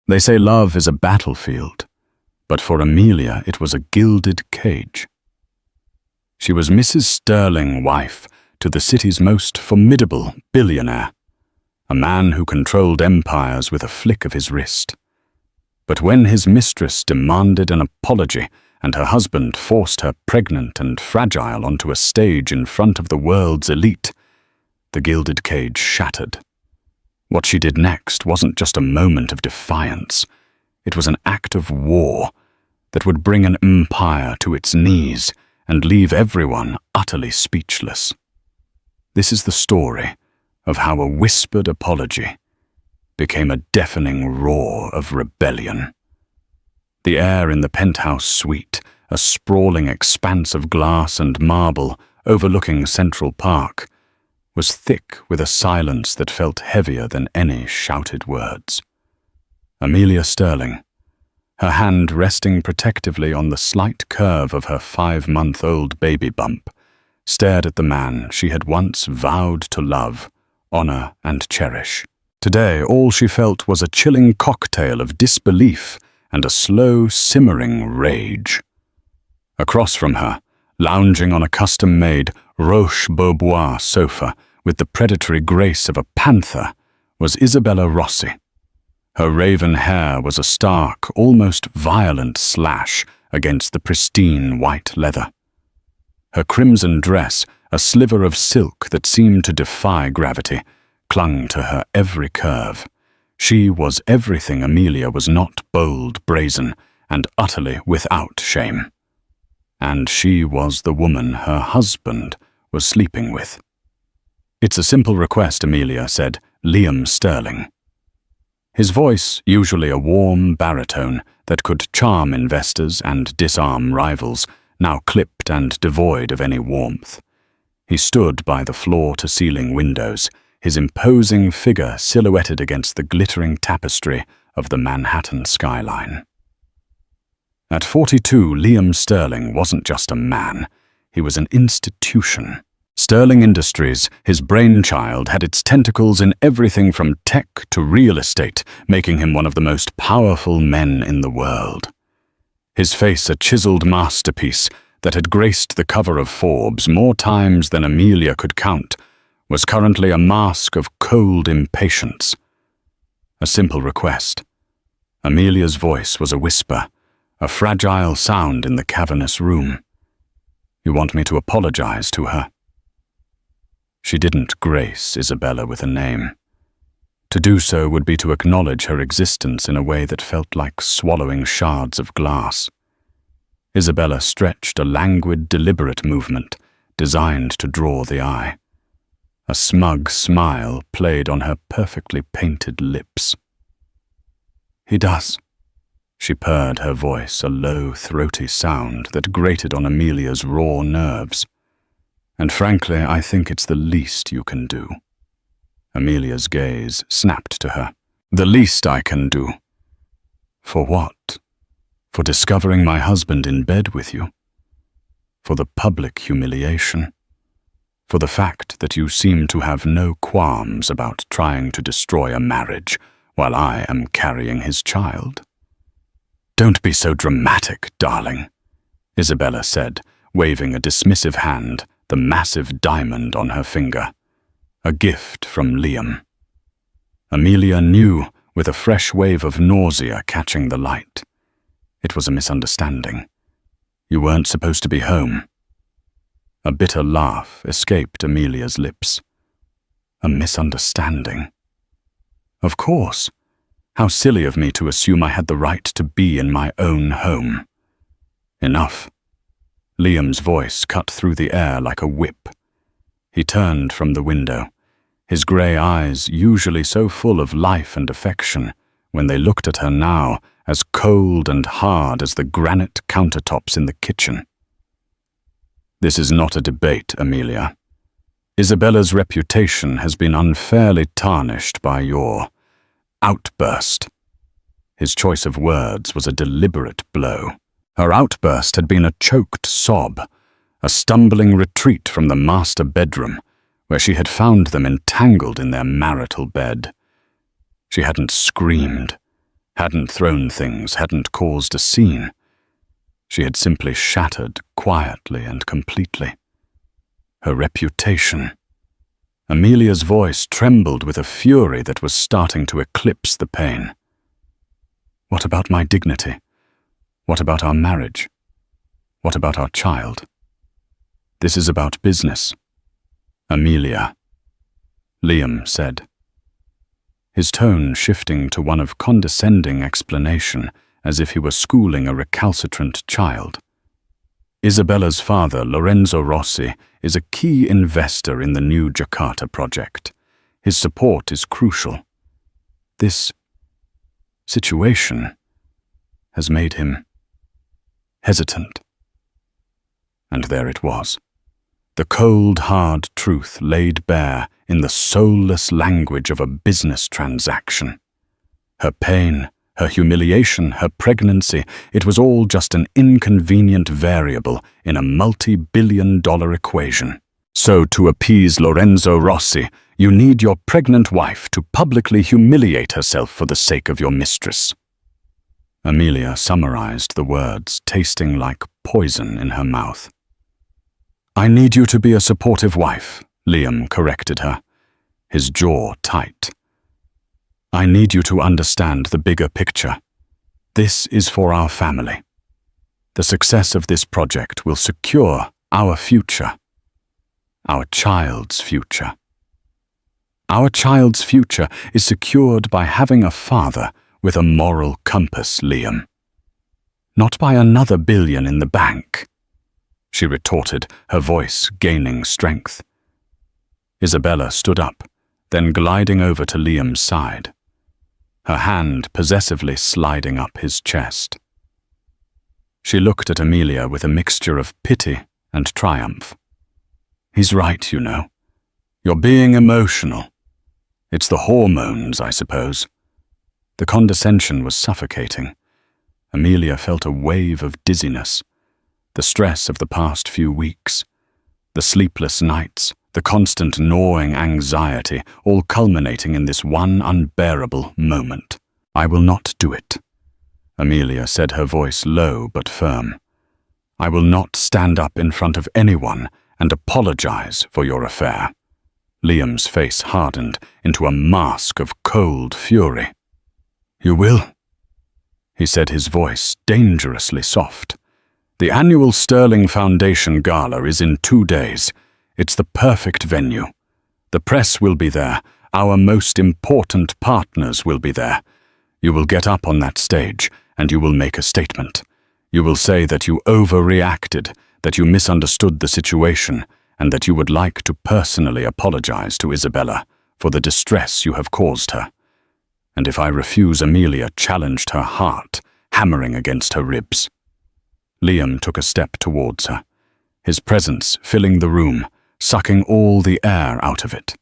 They say love is a battlefield, but for Amelia it was a gilded cage. She was Mrs. Sterling, wife to the city's most formidable billionaire, a man who controlled empires with a flick of his wrist. But when his mistress demanded an apology and her husband forced her pregnant and fragile onto a stage in front of the world's elite, the gilded cage shattered. What she did next wasn't just a moment of defiance. It was an act of war that would bring an empire to its knees and leave everyone utterly speechless. This is the story of how a whispered apology became a deafening roar of rebellion. The air in the penthouse suite, a sprawling expanse of glass and marble overlooking Central Park, was thick with a silence that felt heavier than any shouted words. Amelia Sterling, her hand resting protectively on the slight curve of her 5-month-old baby bump, stared at the man she had once vowed to love, honor, and cherish. Today, all she felt was a chilling cocktail of disbelief and a slow, simmering rage. Across from her, lounging on a custom-made Roche-Beaubois sofa with the predatory grace of a panther, was Isabella Rossi. Her raven hair was a stark, almost violent slash against the pristine white leather. Her crimson dress, a sliver of silk that seemed to defy gravity, clung to her every curve. She was everything Amelia was not: bold, brazen, and utterly without shame. And she was the woman her husband was sleeping with. "It's a simple request," Amelia said, "Liam Sterling." His voice, usually a warm baritone that could charm investors and disarm rivals, now clipped and devoid of any warmth. He stood by the floor-to-ceiling windows, his imposing figure silhouetted against the glittering tapestry of the Manhattan skyline. At 42, Liam Sterling wasn't just a man, he was an institution. Sterling Industries, his brainchild, had its tentacles in everything from tech to real estate, making him one of the most powerful men in the world. His face a chiseled masterpiece that had graced the cover of Forbes more times than Amelia could count, was currently a mask of cold impatience. A simple request. Amelia's voice was a whisper, a fragile sound in the cavernous room. "You want me to apologize to her?" She didn't grace Isabella with a name. To do so would be to acknowledge her existence in a way that felt like swallowing shards of glass. Isabella stretched a languid, deliberate movement designed to draw the eye. A smug smile played on her perfectly painted lips. "He does," she purred, her voice a low, throaty sound that grated on Amelia's raw nerves. "And frankly, I think it's the least you can do." Amelia's gaze snapped to her. "The least I can do." "For what? For discovering my husband in bed with you? For the public humiliation? For the fact that you seem to have no qualms about trying to destroy a marriage while I am carrying his child?" "Don't be so dramatic, darling," Isabella said, waving a dismissive hand, the massive diamond on her finger. A gift from Liam. Amelia knew, with a fresh wave of nausea catching the light. It was a misunderstanding. You weren't supposed to be home. A bitter laugh escaped Amelia's lips. A misunderstanding? Of course. How silly of me to assume I had the right to be in my own home. Enough. Liam's voice cut through the air like a whip. He turned from the window, his grey eyes, usually so full of life and affection, when they looked at her now, as cold and hard as the granite countertops in the kitchen. "This is not a debate, Amelia. Isabella's reputation has been unfairly tarnished by your outburst." His choice of words was a deliberate blow. Her outburst had been a choked sob, a stumbling retreat from the master bedroom, where she had found them entangled in their marital bed. She hadn't screamed, hadn't thrown things, hadn't caused a scene. She had simply shattered quietly and completely. Her reputation. Amelia's voice trembled with a fury that was starting to eclipse the pain. What about my dignity? What about our marriage? What about our child? This is about business. Amelia, Liam said, his tone shifting to one of condescending explanation, as if he were schooling a recalcitrant child. Isabella's father, Lorenzo Rossi, is a key investor in the new Jakarta project. His support is crucial. This situation has made him hesitant. And there it was. The cold, hard truth laid bare in the soulless language of a business transaction. Her pain, her humiliation, her pregnancy, it was all just an inconvenient variable in a multi-billion-dollar equation. So to appease Lorenzo Rossi, you need your pregnant wife to publicly humiliate herself for the sake of your mistress. Amelia summarized the words, tasting like poison in her mouth. I need you to be a supportive wife, Liam corrected her, his jaw tight. I need you to understand the bigger picture. This is for our family. The success of this project will secure our future. Our child's future. Our child's future is secured by having a father with a moral compass, Liam. Not by another billion in the bank, she retorted, her voice gaining strength. Isabella stood up, then gliding over to Liam's side, her hand possessively sliding up his chest. She looked at Amelia with a mixture of pity and triumph. He's right, you know. You're being emotional. It's the hormones, I suppose. The condescension was suffocating. Amelia felt a wave of dizziness. The stress of the past few weeks, the sleepless nights, the constant gnawing anxiety, all culminating in this one unbearable moment. I will not do it, Amelia said, her voice low but firm. I will not stand up in front of anyone and apologize for your affair. Liam's face hardened into a mask of cold fury. You will? He said, his voice dangerously soft. The annual Sterling Foundation Gala is in 2 days. It's the perfect venue. The press will be there. Our most important partners will be there. You will get up on that stage, and you will make a statement. You will say that you overreacted, that you misunderstood the situation, and that you would like to personally apologize to Isabella for the distress you have caused her. And if I refuse, Amelia challenged her heart, hammering against her ribs. Liam took a step towards her, his presence filling the room, sucking all the air out of it.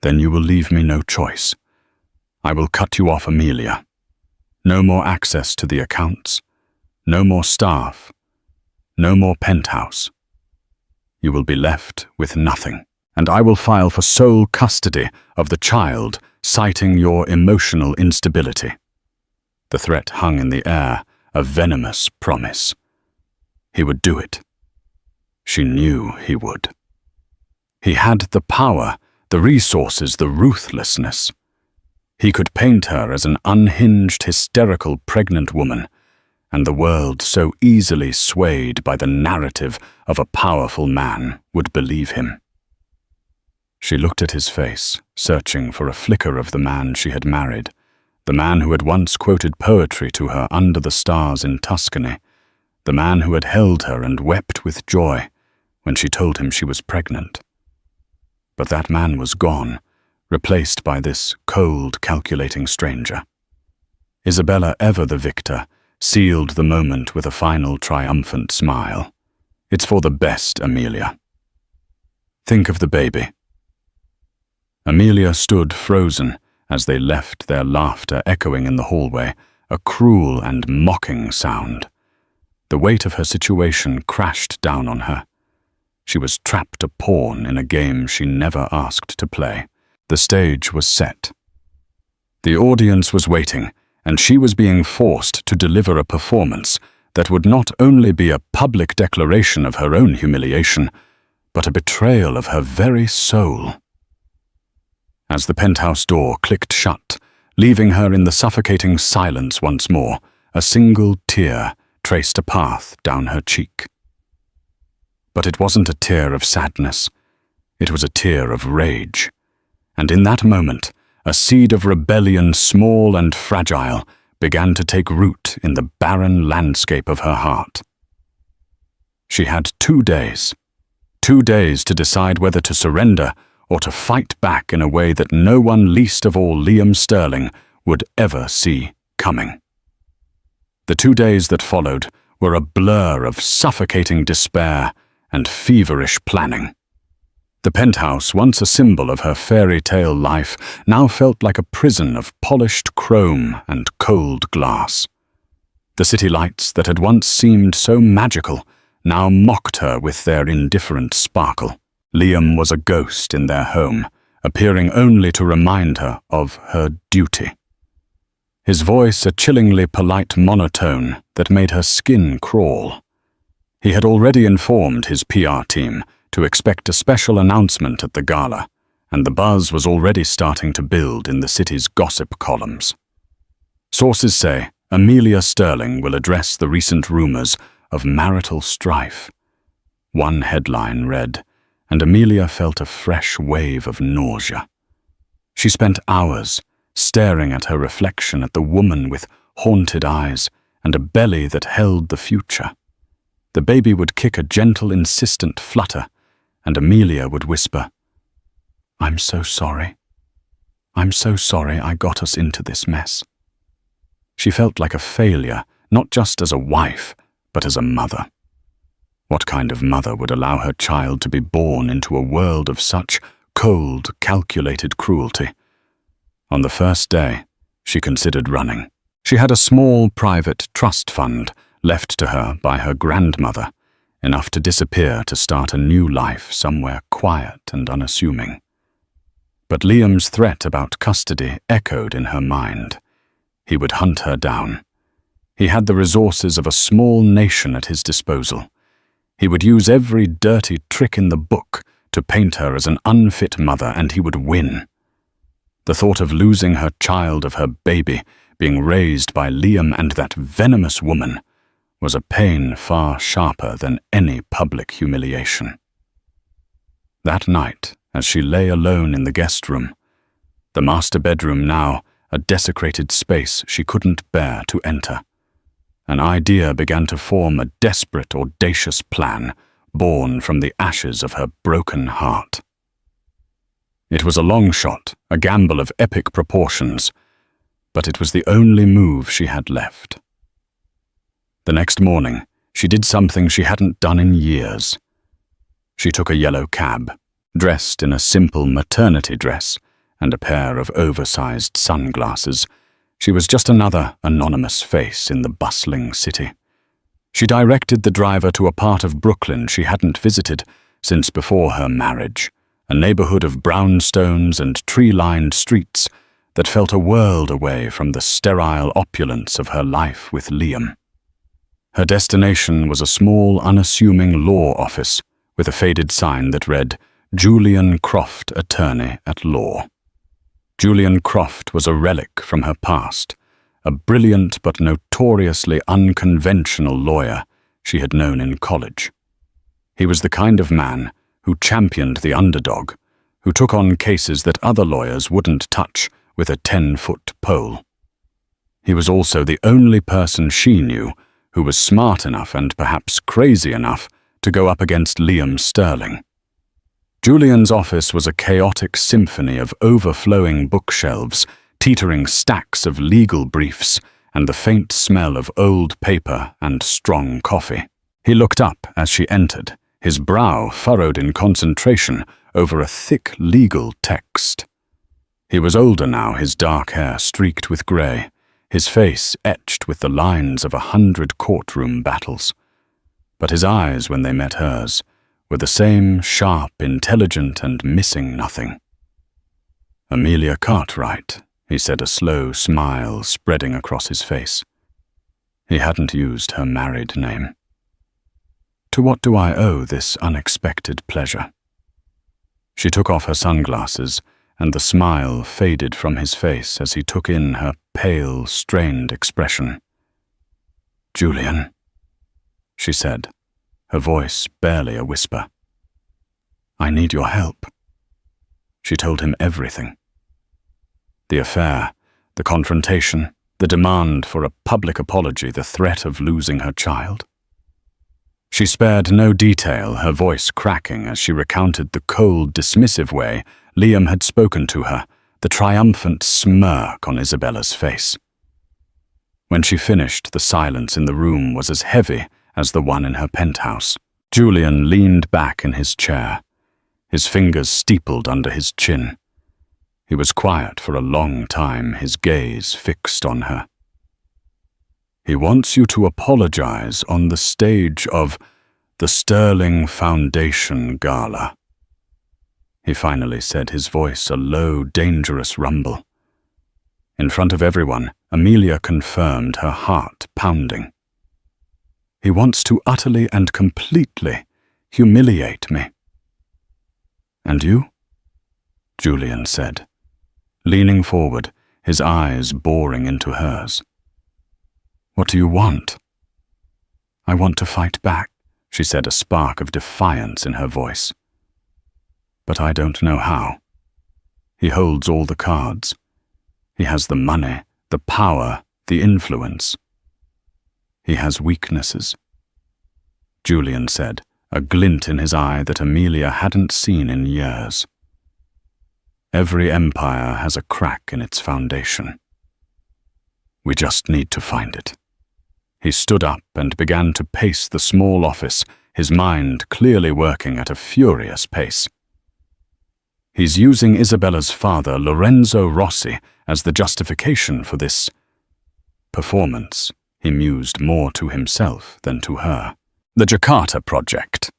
Then you will leave me no choice. I will cut you off, Amelia. No more access to the accounts, no more staff, no more penthouse. You will be left with nothing, and I will file for sole custody of the child, citing your emotional instability. The threat hung in the air, a venomous promise. He would do it. She knew he would. He had the power, the resources, the ruthlessness. He could paint her as an unhinged, hysterical pregnant woman, and the world, so easily swayed by the narrative of a powerful man, would believe him. She looked at his face, searching for a flicker of the man she had married, the man who had once quoted poetry to her under the stars in Tuscany, the man who had held her and wept with joy when she told him she was pregnant. But that man was gone, replaced by this cold, calculating stranger. Isabella, ever the victor, sealed the moment with a final triumphant smile. It's for the best, Amelia. Think of the baby. Amelia stood frozen as they left, their laughter echoing in the hallway, a cruel and mocking sound. The weight of her situation crashed down on her. She was trapped a pawn in a game she never asked to play. The stage was set. The audience was waiting, and she was being forced to deliver a performance that would not only be a public declaration of her own humiliation, but a betrayal of her very soul. As the penthouse door clicked shut, leaving her in the suffocating silence once more, a single tear traced a path down her cheek. But it wasn't a tear of sadness. It was a tear of rage. And in that moment, a seed of rebellion, small and fragile, began to take root in the barren landscape of her heart. She had 2 days. 2 days to decide whether to surrender or to fight back in a way that no one, least of all Liam Sterling, would ever see coming. The 2 days that followed were a blur of suffocating despair and feverish planning. The penthouse, once a symbol of her fairy tale life, now felt like a prison of polished chrome and cold glass. The city lights that had once seemed so magical now mocked her with their indifferent sparkle. Liam was a ghost in their home, appearing only to remind her of her duty. His voice a chillingly polite monotone that made her skin crawl. He had already informed his PR team to expect a special announcement at the gala, and the buzz was already starting to build in the city's gossip columns. Sources say Amelia Sterling will address the recent rumors of marital strife. One headline read, and Amelia felt a fresh wave of nausea. She spent hours staring at her reflection at the woman with haunted eyes and a belly that held the future. The baby would kick a gentle, insistent flutter, and Amelia would whisper, "I'm so sorry. I'm so sorry I got us into this mess." She felt like a failure, not just as a wife, but as a mother. What kind of mother would allow her child to be born into a world of such cold, calculated cruelty? On the first day, she considered running. She had a small private trust fund left to her by her grandmother, enough to disappear to start a new life somewhere quiet and unassuming. But Liam's threat about custody echoed in her mind. He would hunt her down. He had the resources of a small nation at his disposal. He would use every dirty trick in the book to paint her as an unfit mother, and he would win. The thought of losing her child, of her baby, being raised by Liam and that venomous woman, was a pain far sharper than any public humiliation. That night, as she lay alone in the guest room, the master bedroom now a desecrated space she couldn't bear to enter, an idea began to form, a desperate, audacious plan born from the ashes of her broken heart. It was a long shot, a gamble of epic proportions, but it was the only move she had left. The next morning, she did something she hadn't done in years. She took a yellow cab, dressed in a simple maternity dress and a pair of oversized sunglasses. She was just another anonymous face in the bustling city. She directed the driver to a part of Brooklyn she hadn't visited since before her marriage, a neighborhood of brownstones and tree-lined streets that felt a world away from the sterile opulence of her life with Liam. Her destination was a small, unassuming law office with a faded sign that read, "Julian Croft, Attorney at Law." Julian Croft was a relic from her past, a brilliant but notoriously unconventional lawyer she had known in college. He was the kind of man who championed the underdog, who took on cases that other lawyers wouldn't touch with a 10-foot pole. He was also the only person she knew who was smart enough and perhaps crazy enough to go up against Liam Sterling. Julian's office was a chaotic symphony of overflowing bookshelves, teetering stacks of legal briefs, and the faint smell of old paper and strong coffee. He looked up as she entered, his brow furrowed in concentration over a thick legal text. He was older now, his dark hair streaked with grey, his face etched with the lines of 100 courtroom battles. But his eyes, when they met hers, were the same sharp, intelligent, and missing nothing. "Amelia Cartwright," he said, a slow smile spreading across his face. He hadn't used her married name. To what do I owe this unexpected pleasure? She took off her sunglasses, and the smile faded from his face as he took in her pale, strained expression. "Julian," she said, her voice barely a whisper. "I need your help." She told him everything. The affair, the confrontation, the demand for a public apology, the threat of losing her child. She spared no detail, her voice cracking as she recounted the cold, dismissive way Liam had spoken to her, the triumphant smirk on Isabella's face. When she finished, the silence in the room was as heavy as the one in her penthouse. Julian leaned back in his chair, his fingers steepled under his chin. He was quiet for a long time, his gaze fixed on her. "He wants you to apologize on the stage of the Sterling Foundation Gala," he finally said, his voice a low, dangerous rumble. In front of everyone, Amelia confirmed, her heart pounding. "He wants to utterly and completely humiliate me." "And you?" Julian said, leaning forward, his eyes boring into hers. "What do you want?" "I want to fight back," she said, a spark of defiance in her voice. "But I don't know how. He holds all the cards. He has the money, the power, the influence. He has weaknesses," Julian said, a glint in his eye that Amelia hadn't seen in years. "Every empire has a crack in its foundation. We just need to find it." He stood up and began to pace the small office, his mind clearly working at a furious pace. "He's using Isabella's father, Lorenzo Rossi, as the justification for this performance," he mused, more to himself than to her. "The Jakarta Project.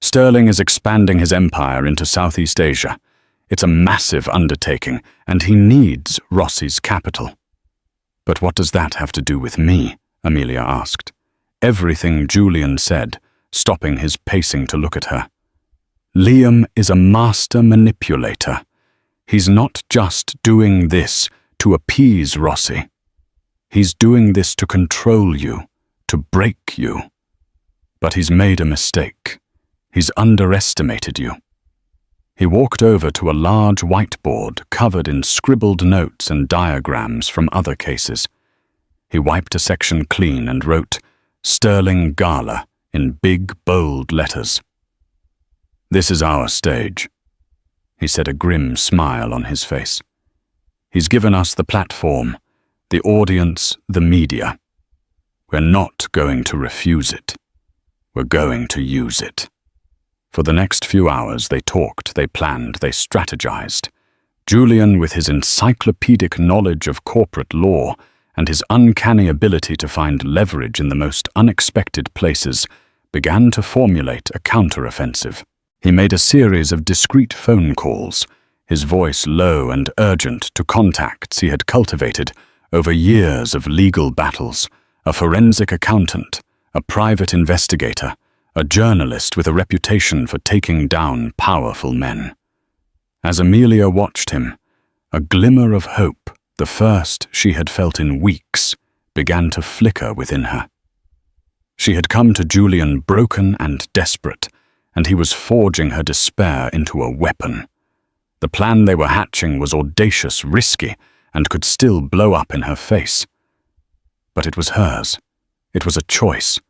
Sterling is expanding his empire into Southeast Asia. It's a massive undertaking, and he needs Rossi's capital." "But what does that have to do with me?" Amelia asked. Everything Julian said, stopping his pacing to look at her. "Liam is a master manipulator. He's not just doing this to appease Rossi. He's doing this to control you, to break you. But he's made a mistake. He's underestimated you." He walked over to a large whiteboard covered in scribbled notes and diagrams from other cases. He wiped a section clean and wrote, "Sterling Gala," in big, bold letters. "This is our stage," he said, a grim smile on his face. "He's given us the platform, the audience, the media. We're not going to refuse it. We're going to use it." For the next few hours they talked, they planned, they strategized. Julian, with his encyclopedic knowledge of corporate law and his uncanny ability to find leverage in the most unexpected places, began to formulate a counteroffensive. He made a series of discreet phone calls, his voice low and urgent, to contacts he had cultivated over years of legal battles, a forensic accountant, a private investigator, a journalist with a reputation for taking down powerful men. As Amelia watched him, a glimmer of hope, the first she had felt in weeks, began to flicker within her. She had come to Julian broken and desperate, and he was forging her despair into a weapon. The plan they were hatching was audacious, risky, and could still blow up in her face. But it was hers. It was a choice.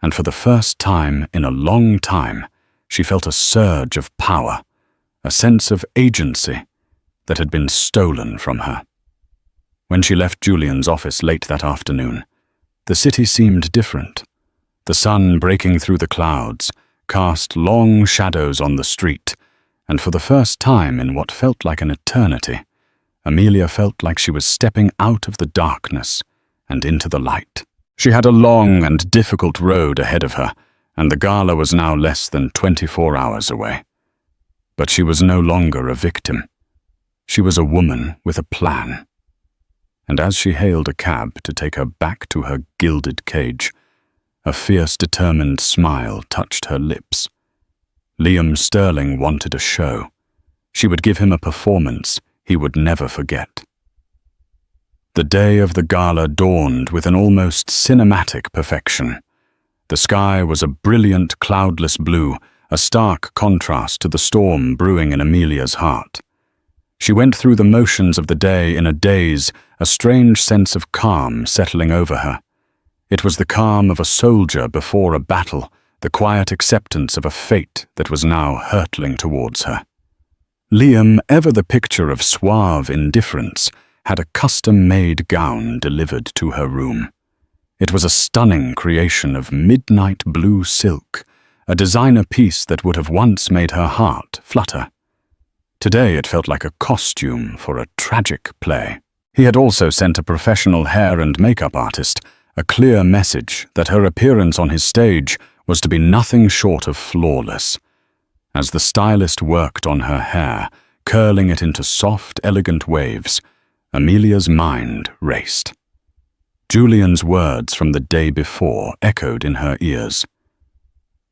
And for the first time in a long time, she felt a surge of power, a sense of agency that had been stolen from her. When she left Julian's office late that afternoon, the city seemed different. The sun, breaking through the clouds, cast long shadows on the street, and for the first time in what felt like an eternity, Amelia felt like she was stepping out of the darkness and into the light. She had a long and difficult road ahead of her, and the gala was now less than 24 hours away. But she was no longer a victim. She was a woman with a plan. And as she hailed a cab to take her back to her gilded cage, a fierce, determined smile touched her lips. Liam Sterling wanted a show. She would give him a performance he would never forget. The day of the gala dawned with an almost cinematic perfection. The sky was a brilliant, cloudless blue, a stark contrast to the storm brewing in Amelia's heart. She went through the motions of the day in a daze, a strange sense of calm settling over her. It was the calm of a soldier before a battle, the quiet acceptance of a fate that was now hurtling towards her. Liam, ever the picture of suave indifference, had a custom-made gown delivered to her room. It was a stunning creation of midnight blue silk, a designer piece that would have once made her heart flutter. Today it felt like a costume for a tragic play. He had also sent a professional hair and makeup artist a clear message that her appearance on his stage was to be nothing short of flawless. As the stylist worked on her hair, curling it into soft, elegant waves, Amelia's mind raced. Julian's words from the day before echoed in her ears.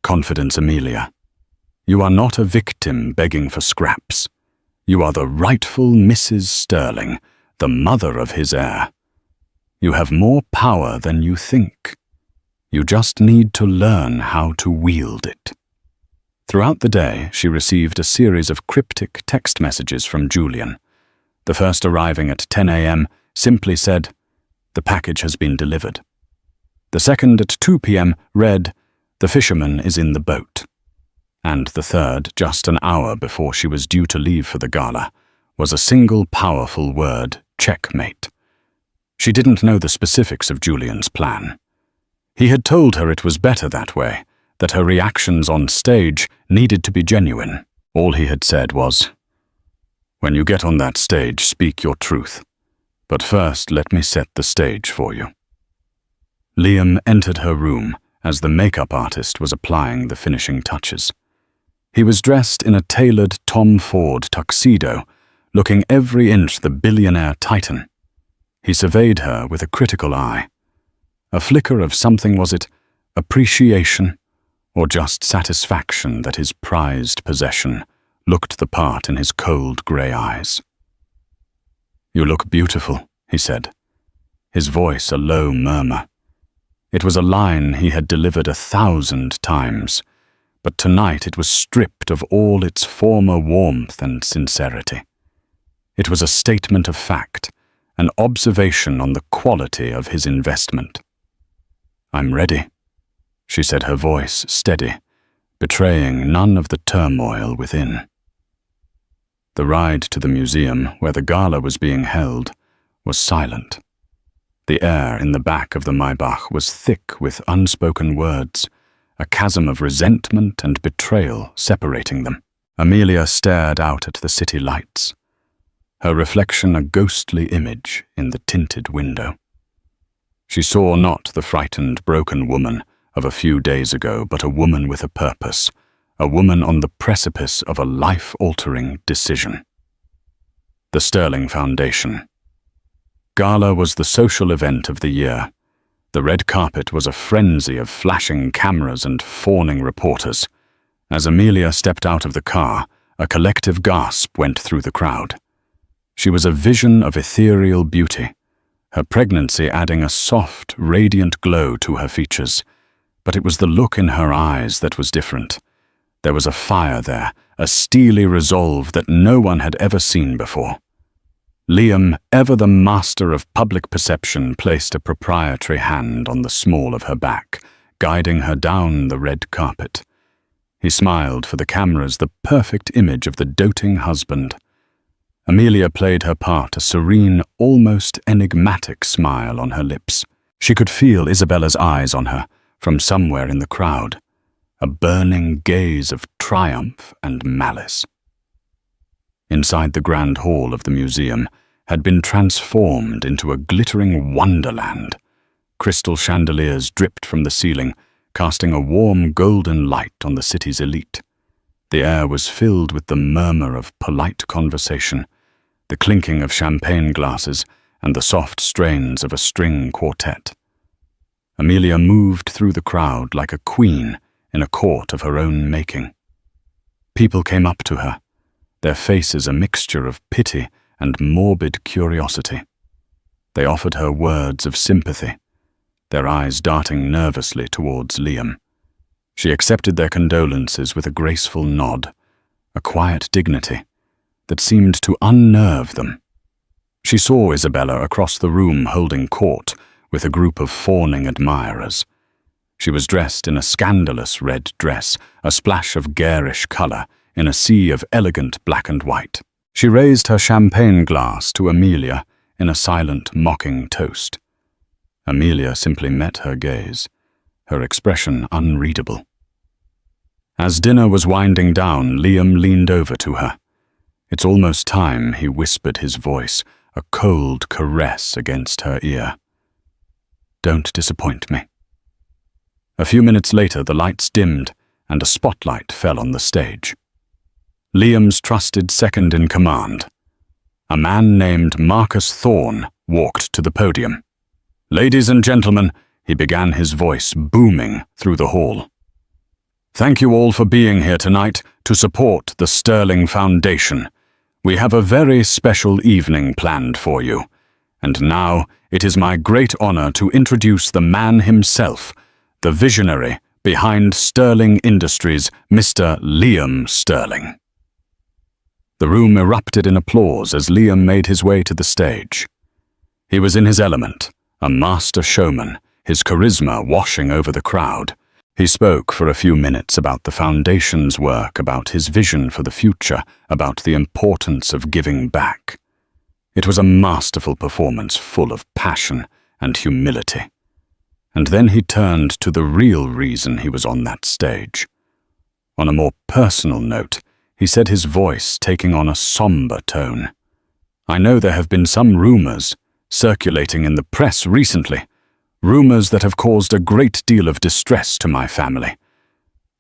"Confidence, Amelia. You are not a victim begging for scraps. You are the rightful Mrs. Sterling, the mother of his heir. You have more power than you think. You just need to learn how to wield it." Throughout the day, she received a series of cryptic text messages from Julian. The first, arriving at 10 a.m., simply said, "The package has been delivered." The second, at 2 p.m., read, "The fisherman is in the boat." And the third, just an hour before she was due to leave for the gala, was a single powerful word, checkmate. She didn't know the specifics of Julian's plan. He had told her it was better that way, that her reactions on stage needed to be genuine. All he had said was, "When you get on that stage, speak your truth. But first, let me set the stage for you." Liam entered her room as the makeup artist was applying the finishing touches. He was dressed in a tailored Tom Ford tuxedo, looking every inch the billionaire titan. He surveyed her with a critical eye. A flicker of something, was it appreciation or just satisfaction that his prized possession looked the part in his cold grey eyes. "You look beautiful," he said, his voice a low murmur. It was a line he had delivered 1,000 times, but tonight it was stripped of all its former warmth and sincerity. It was a statement of fact, an observation on the quality of his investment. "I'm ready," she said, her voice steady, betraying none of the turmoil within. The ride to the museum, where the gala was being held, was silent. The air in the back of the Maybach was thick with unspoken words, a chasm of resentment and betrayal separating them. Amelia stared out at the city lights, her reflection a ghostly image in the tinted window. She saw not the frightened, broken woman of a few days ago, but a woman with a purpose, a woman on the precipice of a life-altering decision. The Sterling Foundation. Gala was the social event of the year. The red carpet was a frenzy of flashing cameras and fawning reporters. As Amelia stepped out of the car, a collective gasp went through the crowd. She was a vision of ethereal beauty, her pregnancy adding a soft, radiant glow to her features. But it was the look in her eyes that was different. There was a fire there, a steely resolve that no one had ever seen before. Liam, ever the master of public perception, placed a proprietary hand on the small of her back, guiding her down the red carpet. He smiled for the cameras, the perfect image of the doting husband. Amelia played her part, a serene, almost enigmatic smile on her lips. She could feel Isabella's eyes on her from somewhere in the crowd, a burning gaze of triumph and malice. Inside the grand hall of the museum had been transformed into a glittering wonderland. Crystal chandeliers dripped from the ceiling, casting a warm golden light on the city's elite. The air was filled with the murmur of polite conversation, the clinking of champagne glasses, and the soft strains of a string quartet. Amelia moved through the crowd like a queen in a court of her own making. People came up to her, their faces a mixture of pity and morbid curiosity. They offered her words of sympathy, their eyes darting nervously towards Liam. She accepted their condolences with a graceful nod, a quiet dignity that seemed to unnerve them. She saw Isabella across the room holding court with a group of fawning admirers. She was dressed in a scandalous red dress, a splash of garish colour in a sea of elegant black and white. She raised her champagne glass to Amelia in a silent, mocking toast. Amelia simply met her gaze, her expression unreadable. As dinner was winding down, Liam leaned over to her. "It's almost time," he whispered, his voice a cold caress against her ear. "Don't disappoint me." A few minutes later, the lights dimmed and a spotlight fell on the stage. Liam's trusted second-in-command, a man named Marcus Thorne, walked to the podium. "Ladies and gentlemen," he began, his voice booming through the hall. "Thank you all for being here tonight to support the Sterling Foundation. We have a very special evening planned for you. And now it is my great honor to introduce the man himself, the visionary behind Sterling Industries, Mr. Liam Sterling." The room erupted in applause as Liam made his way to the stage. He was in his element, a master showman, his charisma washing over the crowd. He spoke for a few minutes about the Foundation's work, about his vision for the future, about the importance of giving back. It was a masterful performance full of passion and humility. And then he turned to the real reason he was on that stage. On a more personal note, he said, his voice taking on a somber tone, "I know there have been some rumors circulating in the press recently, rumors that have caused a great deal of distress to my family.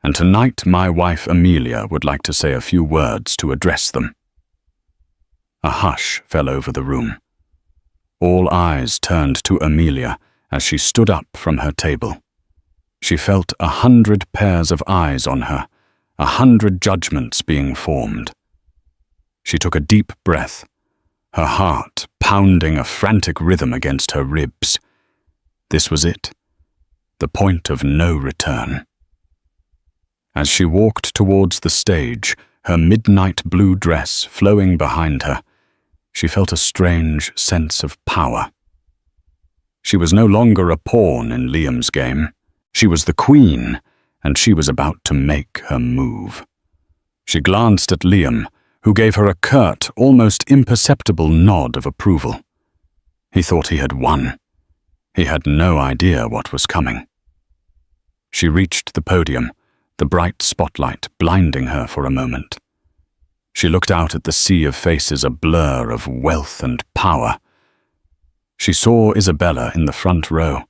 And tonight my wife Amelia would like to say a few words to address them." A hush fell over the room. All eyes turned to Amelia as she stood up from her table. She felt 100 pairs of eyes on her, 100 judgments being formed. She took a deep breath, her heart pounding a frantic rhythm against her ribs. This was it, the point of no return. As she walked towards the stage, her midnight blue dress flowing behind her, she felt a strange sense of power. She was no longer a pawn in Liam's game. She was the queen, and she was about to make her move. She glanced at Liam, who gave her a curt, almost imperceptible nod of approval. He thought he had won. He had no idea what was coming. She reached the podium, the bright spotlight blinding her for a moment. She looked out at the sea of faces, a blur of wealth and power. She saw Isabella in the front row,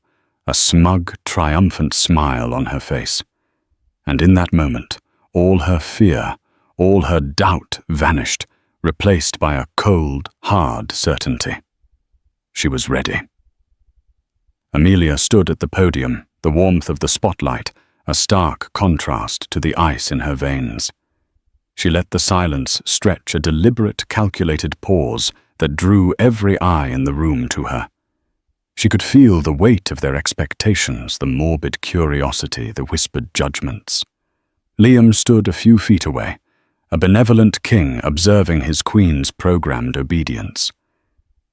a smug, triumphant smile on her face. And in that moment, all her fear, all her doubt vanished, replaced by a cold, hard certainty. She was ready. Amelia stood at the podium, the warmth of the spotlight, a stark contrast to the ice in her veins. She let the silence stretch a deliberate, calculated pause that drew every eye in the room to her. She could feel the weight of their expectations, the morbid curiosity, the whispered judgments. Liam stood a few feet away, a benevolent king observing his queen's programmed obedience.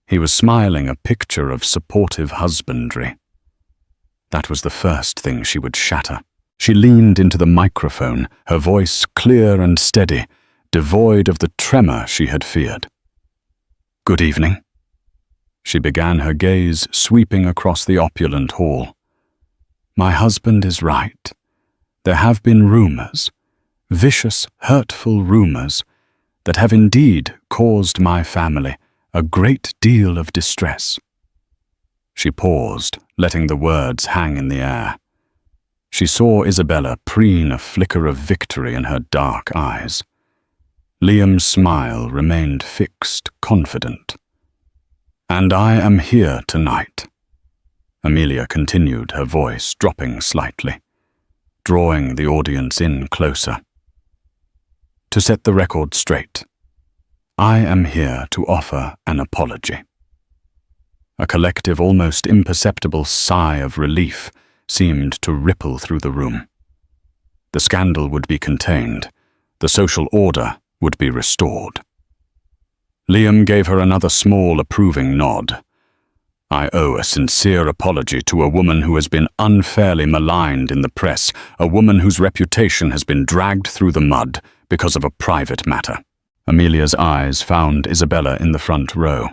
He was smiling, a picture of supportive husbandry. That was the first thing she would shatter. She leaned into the microphone, her voice clear and steady, devoid of the tremor she had feared. "Good evening." She began, her gaze sweeping across the opulent hall. "My husband is right. There have been rumors, vicious, hurtful rumors, that have indeed caused my family a great deal of distress." She paused, letting the words hang in the air. She saw Isabella preen a flicker of victory in her dark eyes. Liam's smile remained fixed, confident. "And I am here tonight," Amelia continued, her voice dropping slightly, drawing the audience in closer. "To set the record straight, I am here to offer an apology." A collective, almost imperceptible sigh of relief seemed to ripple through the room. The scandal would be contained. The social order would be restored. Liam gave her another small, approving nod. "I owe a sincere apology to a woman who has been unfairly maligned in the press, a woman whose reputation has been dragged through the mud because of a private matter." Amelia's eyes found Isabella in the front row.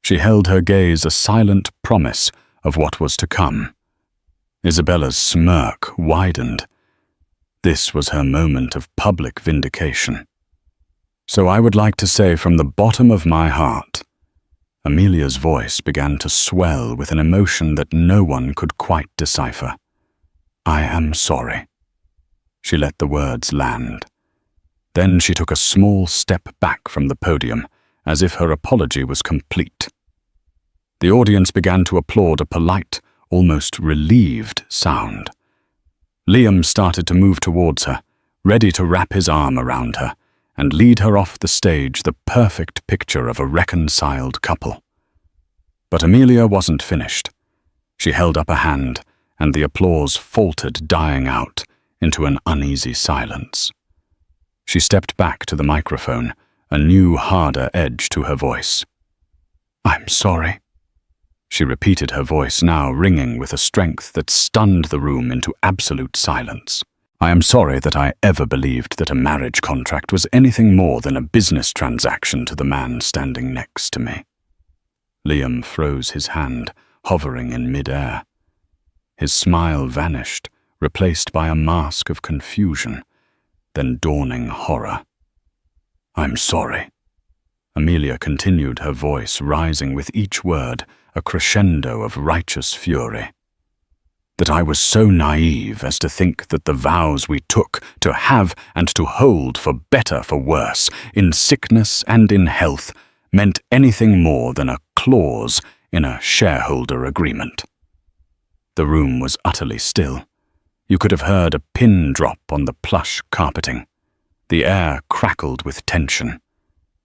She held her gaze a silent promise of what was to come. Isabella's smirk widened. This was her moment of public vindication. "So I would like to say from the bottom of my heart," Amelia's voice began to swell with an emotion that no one could quite decipher, "I am sorry." She let the words land. Then she took a small step back from the podium, as if her apology was complete. The audience began to applaud a polite, almost relieved sound. Liam started to move towards her, ready to wrap his arm around her and lead her off the stage, the perfect picture of a reconciled couple. But Amelia wasn't finished. She held up a hand, and the applause faltered, dying out into an uneasy silence. She stepped back to the microphone, a new, harder edge to her voice. "I'm sorry." She repeated, her voice now ringing with a strength that stunned the room into absolute silence. "I am sorry that I ever believed that a marriage contract was anything more than a business transaction to the man standing next to me." Liam froze his hand, hovering in mid-air. His smile vanished, replaced by a mask of confusion, then dawning horror. "I'm sorry." Amelia continued, her voice rising with each word, a crescendo of righteous fury. "That I was so naive as to think that the vows we took to have and to hold for better for worse, in sickness and in health, meant anything more than a clause in a shareholder agreement." The room was utterly still. You could have heard a pin drop on the plush carpeting. The air crackled with tension.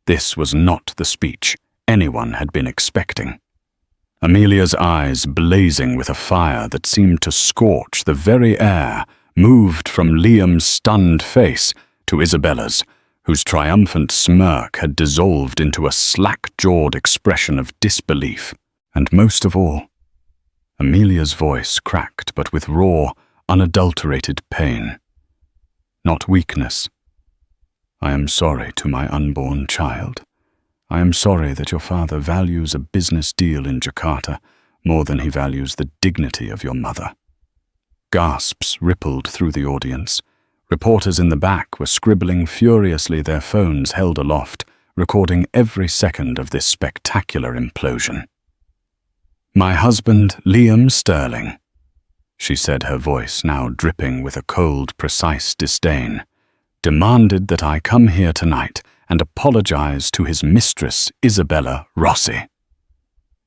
This was not the speech anyone had been expecting. Amelia's eyes, blazing with a fire that seemed to scorch the very air, moved from Liam's stunned face to Isabella's, whose triumphant smirk had dissolved into a slack-jawed expression of disbelief. And most of all, Amelia's voice cracked, but with raw, unadulterated pain. Not weakness. "I am sorry to my unborn child. I am sorry that your father values a business deal in Jakarta more than he values the dignity of your mother." Gasps rippled through the audience. Reporters in the back were scribbling furiously, their phones held aloft, recording every second of this spectacular implosion. "My husband, Liam Sterling," she said, her voice now dripping with a cold, precise disdain, "demanded that I come here tonight and apologize to his mistress, Isabella Rossi."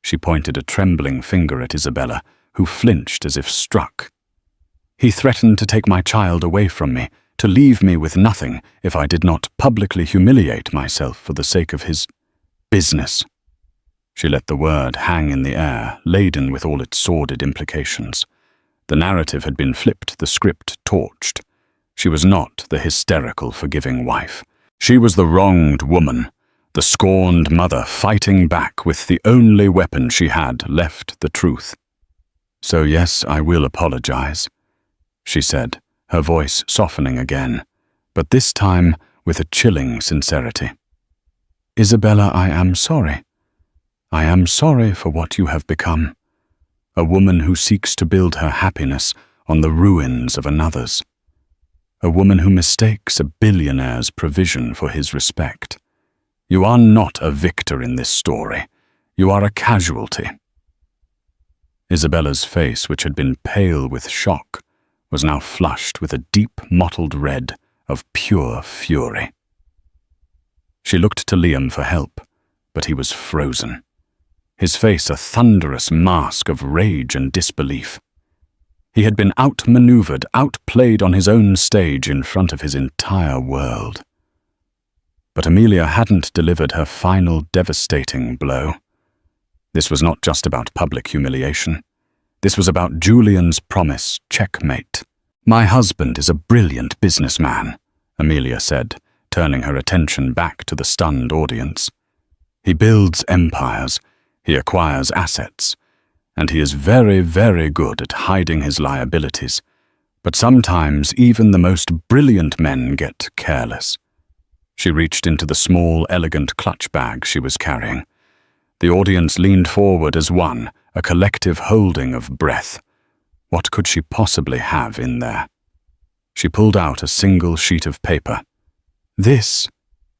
She pointed a trembling finger at Isabella, who flinched as if struck. "He threatened to take my child away from me, to leave me with nothing if I did not publicly humiliate myself for the sake of his business." She let the word hang in the air, laden with all its sordid implications. The narrative had been flipped, the script torched. She was not the hysterical, forgiving wife. She was the wronged woman, the scorned mother fighting back with the only weapon she had left, the truth. "So yes, I will apologize," she said, her voice softening again, but this time with a chilling sincerity. "Isabella, I am sorry. I am sorry for what you have become. A woman who seeks to build her happiness on the ruins of another's. A woman who mistakes a billionaire's provision for his respect. You are not a victor in this story. You are a casualty." Isabella's face, which had been pale with shock, was now flushed with a deep mottled red of pure fury. She looked to Liam for help, but he was frozen. his face a thunderous mask of rage and disbelief. He had been outmaneuvered, outplayed on his own stage in front of his entire world. But Amelia hadn't delivered her final devastating blow. This was not just about public humiliation. This was about Julian's promise checkmate. "My husband is a brilliant businessman," Amelia said, turning her attention back to the stunned audience. "He builds empires, he acquires assets, and he is very, very good at hiding his liabilities. But sometimes even the most brilliant men get careless." She reached into the small, elegant clutch bag she was carrying. The audience leaned forward as one, a collective holding of breath. What could she possibly have in there? She pulled out a single sheet of paper. "This,"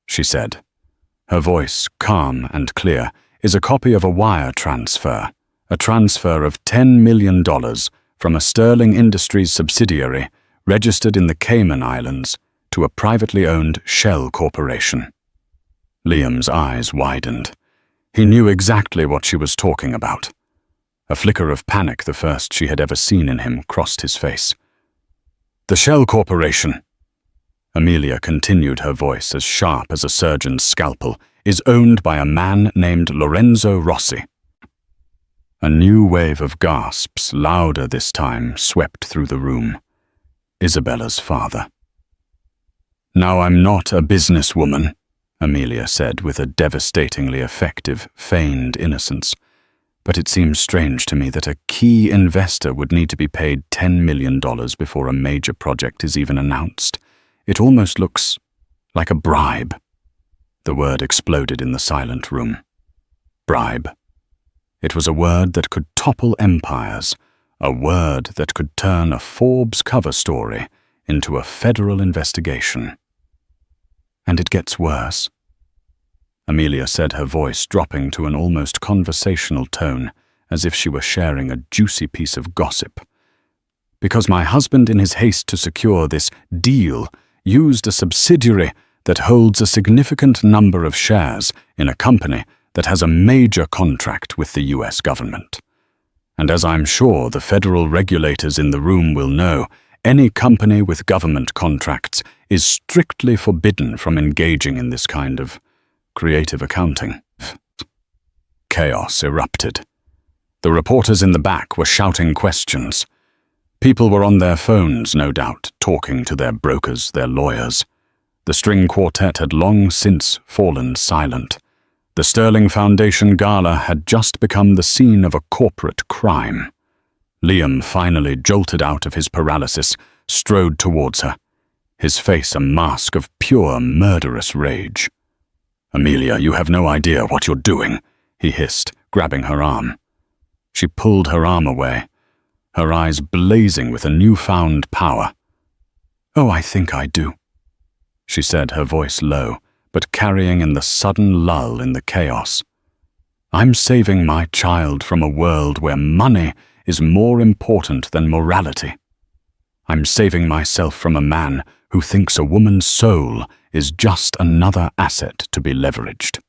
she said, her voice calm and clear, "is a copy of a wire transfer, a transfer of $10 million from a Sterling Industries subsidiary registered in the Cayman Islands to a privately owned shell corporation." Liam's eyes widened. He knew exactly what she was talking about. A flicker of panic, the first she had ever seen in him, crossed his face. "The Shell Corporation," Amelia continued, her voice as sharp as a surgeon's scalpel, "is owned by a man named Lorenzo Rossi." A new wave of gasps, louder this time, swept through the room. Isabella's father. "Now I'm not a businesswoman," Amelia said with a devastatingly effective, feigned innocence. "But it seems strange to me that a key investor would need to be paid $10 million before a major project is even announced. It almost looks like a bribe." The word exploded in the silent room. Bribe. It was a word that could topple empires, a word that could turn a Forbes cover story into a federal investigation. "And it gets worse," Amelia said, her voice dropping to an almost conversational tone, as if she were sharing a juicy piece of gossip. "Because my husband, in his haste to secure this deal, used a subsidiary that holds a significant number of shares in a company that has a major contract with the US government. And as I'm sure the federal regulators in the room will know, any company with government contracts is strictly forbidden from engaging in this kind of creative accounting." Chaos erupted. The reporters in the back were shouting questions. People were on their phones, no doubt, talking to their brokers, their lawyers. The string quartet had long since fallen silent. The Sterling Foundation Gala had just become the scene of a corporate crime. Liam finally jolted out of his paralysis, strode towards her, his face a mask of pure murderous rage. "Amelia, you have no idea what you're doing," he hissed, grabbing her arm. She pulled her arm away, her eyes blazing with a newfound power. "Oh, I think I do," she said, her voice low, but carrying in the sudden lull in the chaos. "I'm saving my child from a world where money is more important than morality. I'm saving myself from a man who thinks a woman's soul is just another asset to be leveraged."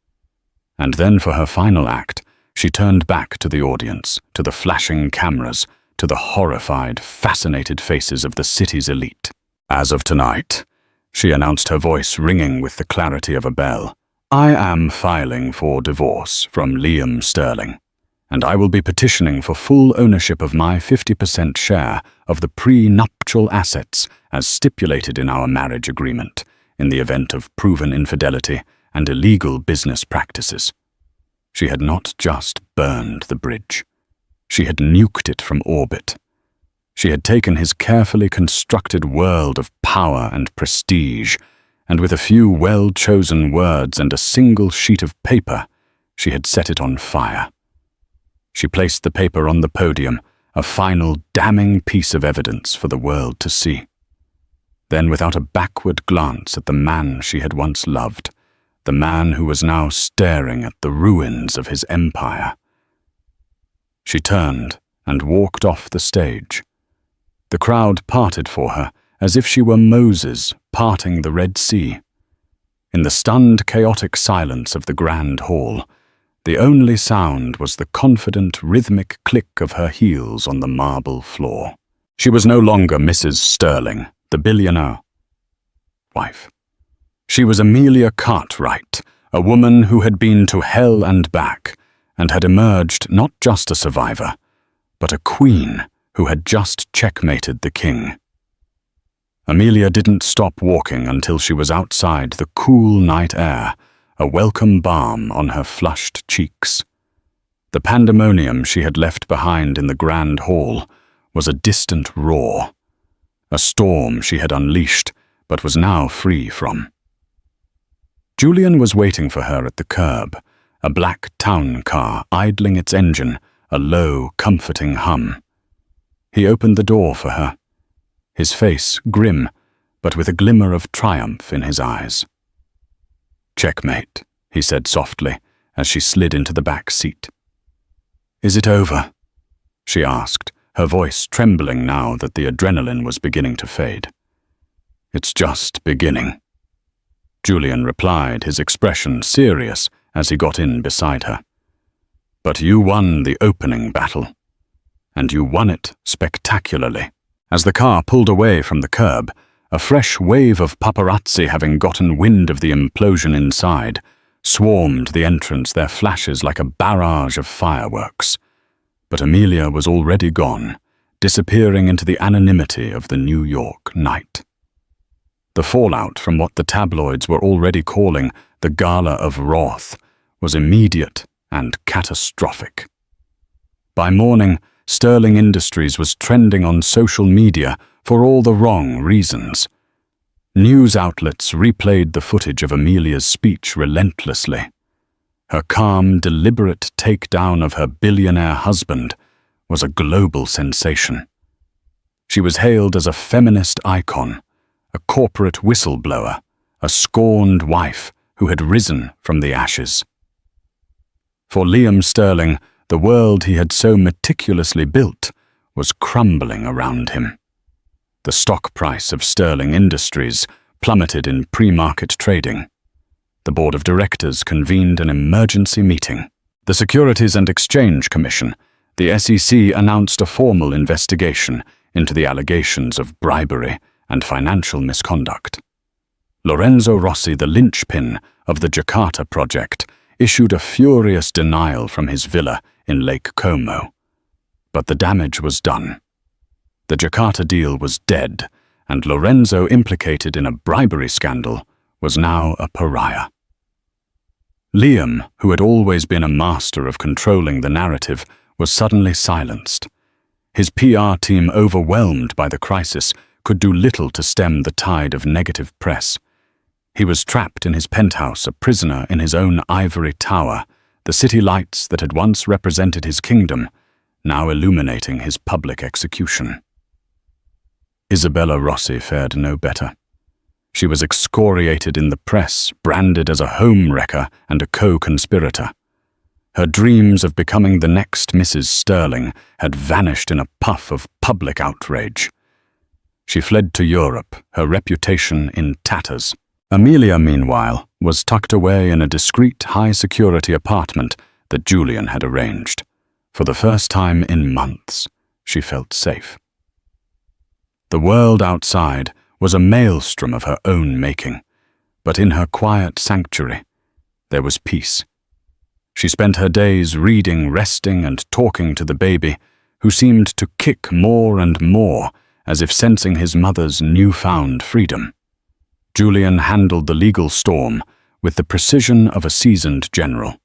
And then for her final act, she turned back to the audience, to the flashing cameras, to the horrified, fascinated faces of the city's elite. "As of tonight," she announced, her voice ringing with the clarity of a bell, "I am filing for divorce from Liam Sterling, and I will be petitioning for full ownership of my 50% share of the pre-nuptial assets as stipulated in our marriage agreement, in the event of proven infidelity and illegal business practices." She had not just burned the bridge. She had nuked it from orbit. She had taken his carefully constructed world of power and prestige, and with a few well-chosen words and a single sheet of paper, she had set it on fire. She placed the paper on the podium, a final damning piece of evidence for the world to see. Then, without a backward glance at the man she had once loved, the man who was now staring at the ruins of his empire, she turned and walked off the stage. The crowd parted for her as if she were Moses parting the Red Sea. In the stunned, chaotic silence of the grand hall, The only sound was the confident, rhythmic click of her heels on the marble floor. She was no longer Mrs. Sterling, the billionaire wife. She was Amelia Cartwright, a woman who had been to hell and back, and had emerged not just a survivor, but a queen who had just checkmated the king. Amelia didn't stop walking until she was outside the cool night air, a welcome balm on her flushed cheeks. The pandemonium she had left behind in the grand hall was a distant roar, a storm she had unleashed but was now free from. Julian was waiting for her at the curb, a black town car idling its engine, a low, comforting hum. He opened the door for her, his face grim, but with a glimmer of triumph in his eyes. "Checkmate," he said softly, as she slid into the back seat. "Is it over?" she asked, her voice trembling now that the adrenaline was beginning to fade. "It's just beginning," Julian replied, his expression serious as he got in beside her. "But you won the opening battle, and you won it spectacularly." As the car pulled away from the curb, a fresh wave of paparazzi, having gotten wind of the implosion inside, swarmed the entrance, their flashes like a barrage of fireworks. But Amelia was already gone, disappearing into the anonymity of the New York night. The fallout from what the tabloids were already calling the Gala of Wrath was immediate and catastrophic. By morning, Sterling Industries was trending on social media for all the wrong reasons. News outlets replayed the footage of Amelia's speech relentlessly. Her calm, deliberate takedown of her billionaire husband was a global sensation. She was hailed as a feminist icon, a corporate whistleblower, a scorned wife who had risen from the ashes. For Liam Sterling, the world he had so meticulously built was crumbling around him. The stock price of Sterling Industries plummeted in pre-market trading. The board of directors convened an emergency meeting. The Securities and Exchange Commission, the SEC, announced a formal investigation into the allegations of bribery and financial misconduct. Lorenzo Rossi, the linchpin of the Jakarta project, issued a furious denial from his villa in Lake Como. But the damage was done. The Jakarta deal was dead, and Lorenzo, implicated in a bribery scandal, was now a pariah. Liam, who had always been a master of controlling the narrative, was suddenly silenced. His PR team, overwhelmed by the crisis, could do little to stem the tide of negative press. He was trapped in his penthouse, a prisoner in his own ivory tower, the city lights that had once represented his kingdom, now illuminating his public execution. Isabella Rossi fared no better. She was excoriated in the press, branded as a home-wrecker and a co-conspirator. Her dreams of becoming the next Mrs. Sterling had vanished in a puff of public outrage. She fled to Europe, her reputation in tatters. Amelia, meanwhile, was tucked away in a discreet, high-security apartment that Julian had arranged. For the first time in months, she felt safe. The world outside was a maelstrom of her own making, but in her quiet sanctuary, there was peace. She spent her days reading, resting, and talking to the baby, who seemed to kick more and more, as if sensing his mother's newfound freedom. Julian handled the legal storm with the precision of a seasoned general.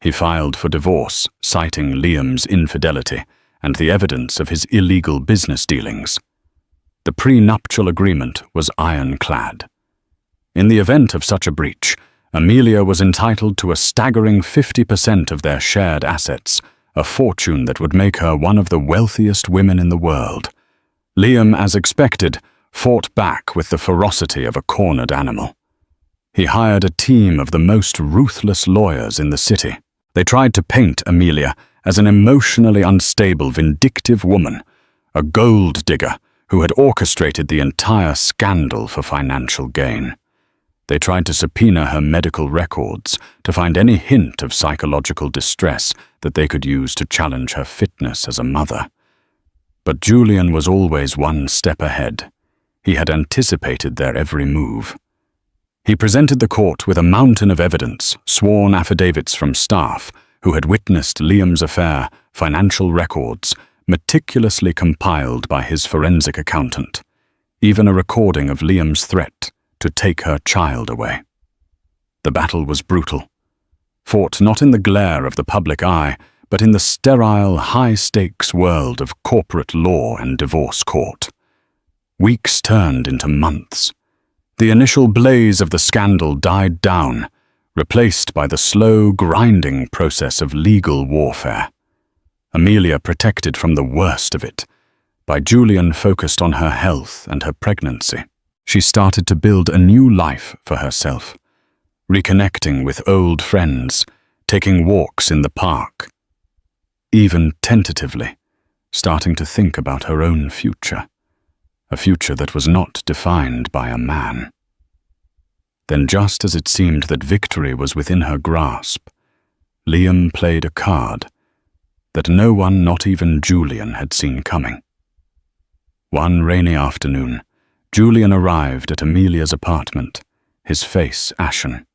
He filed for divorce, citing Liam's infidelity and the evidence of his illegal business dealings. The prenuptial agreement was ironclad. In the event of such a breach, Amelia was entitled to a staggering 50% of their shared assets, a fortune that would make her one of the wealthiest women in the world. Liam, as expected, fought back with the ferocity of a cornered animal. He hired a team of the most ruthless lawyers in the city. They tried to paint Amelia as an emotionally unstable, vindictive woman, a gold digger who had orchestrated the entire scandal for financial gain. They tried to subpoena her medical records to find any hint of psychological distress that they could use to challenge her fitness as a mother. But Julian was always one step ahead. He had anticipated their every move. He presented the court with a mountain of evidence, sworn affidavits from staff who had witnessed Liam's affair, financial records, meticulously compiled by his forensic accountant, even a recording of Liam's threat to take her child away. The battle was brutal, fought not in the glare of the public eye, but in the sterile, high-stakes world of corporate law and divorce court. Weeks turned into months. The initial blaze of the scandal died down, replaced by the slow, grinding process of legal warfare. Amelia protected from the worst of it, by Julian focused on her health and her pregnancy. She started to build a new life for herself, reconnecting with old friends, taking walks in the park, even tentatively starting to think about her own future, a future that was not defined by a man. Then, just as it seemed that victory was within her grasp, Liam played a card that no one, not even Julian, had seen coming. One rainy afternoon, Julian arrived at Amelia's apartment, his face ashen.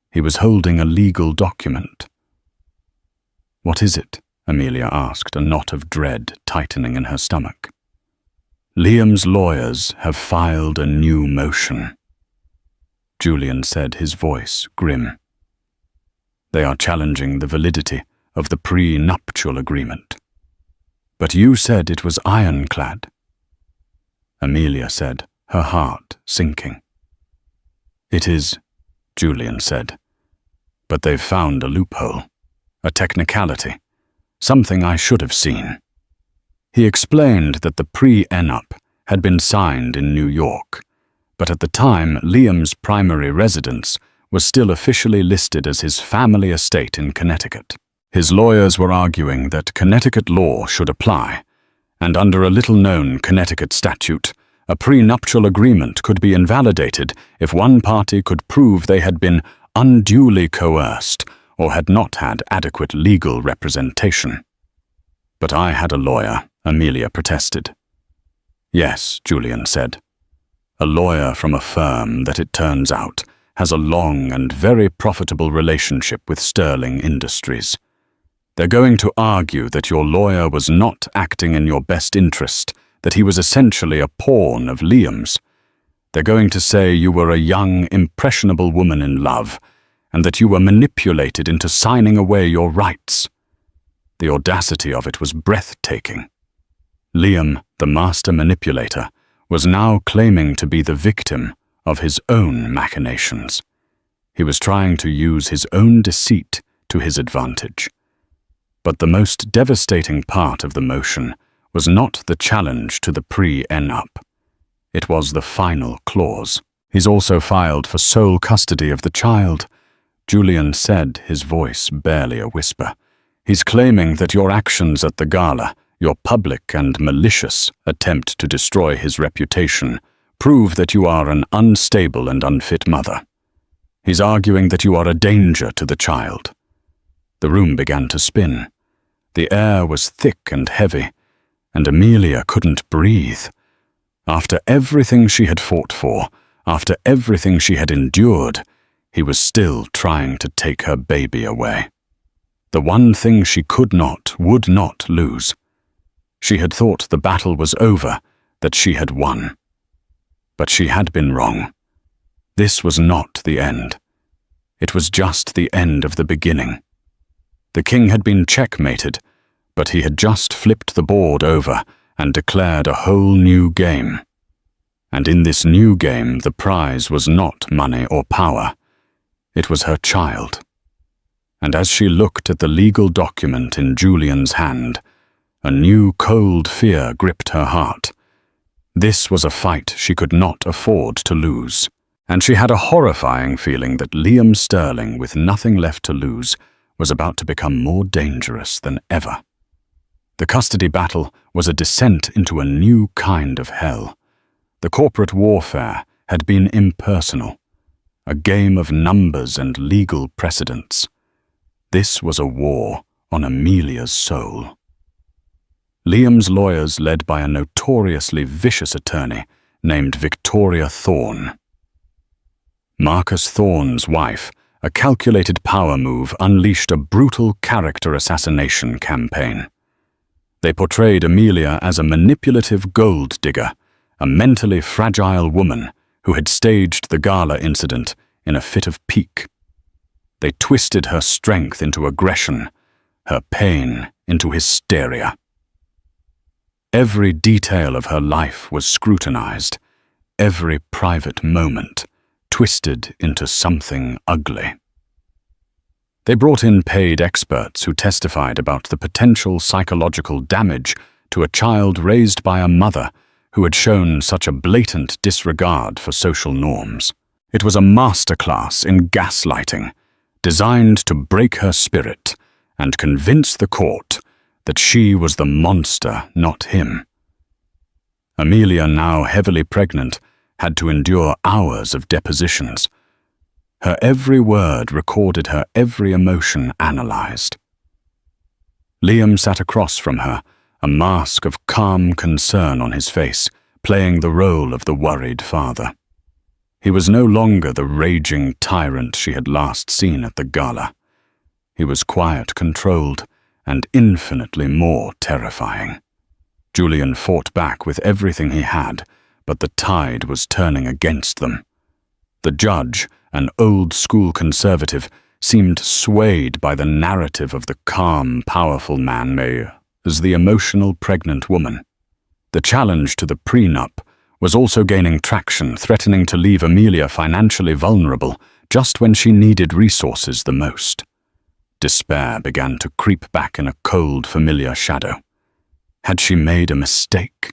He was holding a legal document. "What is it?" Amelia asked, a knot of dread tightening in her stomach. "Liam's lawyers have filed a new motion," Julian said, his voice grim. "They are challenging the validity of the pre-nuptial agreement. But you said it was ironclad," Amelia said, her heart sinking. "It is," Julian said, "but they've found a loophole, a technicality, something I should have seen." He explained that the pre-enup had been signed in New York, but at the time Liam's primary residence was still officially listed as his family estate in Connecticut. His lawyers were arguing that Connecticut law should apply, and under a little-known Connecticut statute, a prenuptial agreement could be invalidated if one party could prove they had been unduly coerced or had not had adequate legal representation. "But I had a lawyer," Amelia protested. "Yes," Julian said. "A lawyer from a firm that, it turns out, has a long and very profitable relationship with Sterling Industries. They're going to argue that your lawyer was not acting in your best interest, that he was essentially a pawn of Liam's. They're going to say you were a young, impressionable woman in love, and that you were manipulated into signing away your rights." The audacity of it was breathtaking. Liam, the master manipulator, was now claiming to be the victim of his own machinations. He was trying to use his own deceit to his advantage. But the most devastating part of the motion was not the challenge to the pre-enup. It was the final clause. "He's also filed for sole custody of the child," Julian said, his voice barely a whisper. "He's claiming that your actions at the gala, your public and malicious attempt to destroy his reputation, prove that you are an unstable and unfit mother. He's arguing that you are a danger to the child." The room began to spin. The air was thick and heavy, and Amelia couldn't breathe. After everything she had fought for, after everything she had endured, he was still trying to take her baby away. The one thing she could not, would not lose. She had thought the battle was over, that she had won. But she had been wrong. This was not the end. It was just the end of the beginning. The king had been checkmated, but he had just flipped the board over and declared a whole new game. And in this new game, the prize was not money or power. It was her child. And as she looked at the legal document in Julian's hand, a new cold fear gripped her heart. This was a fight she could not afford to lose. And she had a horrifying feeling that Liam Sterling, with nothing left to lose, was about to become more dangerous than ever. The custody battle was a descent into a new kind of hell. The corporate warfare had been impersonal. a game of numbers and legal precedents. This was a war on Amelia's soul. Liam's lawyers, led by a notoriously vicious attorney named Victoria Thorne. Marcus Thorne's wife, a calculated power move, unleashed a brutal character assassination campaign. They portrayed Amelia as a manipulative gold digger, a mentally fragile woman who had staged the gala incident in a fit of pique. They twisted her strength into aggression, her pain into hysteria. Every detail of her life was scrutinized, every private moment twisted into something ugly. They brought in paid experts who testified about the potential psychological damage to a child raised by a mother who had shown such a blatant disregard for social norms. It was a masterclass in gaslighting, designed to break her spirit and convince the court that she was the monster, not him. Amelia, now heavily pregnant, had to endure hours of depositions. Her every word recorded, her every emotion analyzed. Liam sat across from her, a mask of calm concern on his face, playing the role of the worried father. He was no longer the raging tyrant she had last seen at the gala. He was quiet, controlled, and infinitely more terrifying. Julian fought back with everything he had, but the tide was turning against them. The judge, an old-school conservative, seemed swayed by the narrative of the calm, powerful man as the emotional, pregnant woman. The challenge to the prenup was also gaining traction, threatening to leave Amelia financially vulnerable just when she needed resources the most. Despair began to creep back in a cold, familiar shadow. Had she made a mistake?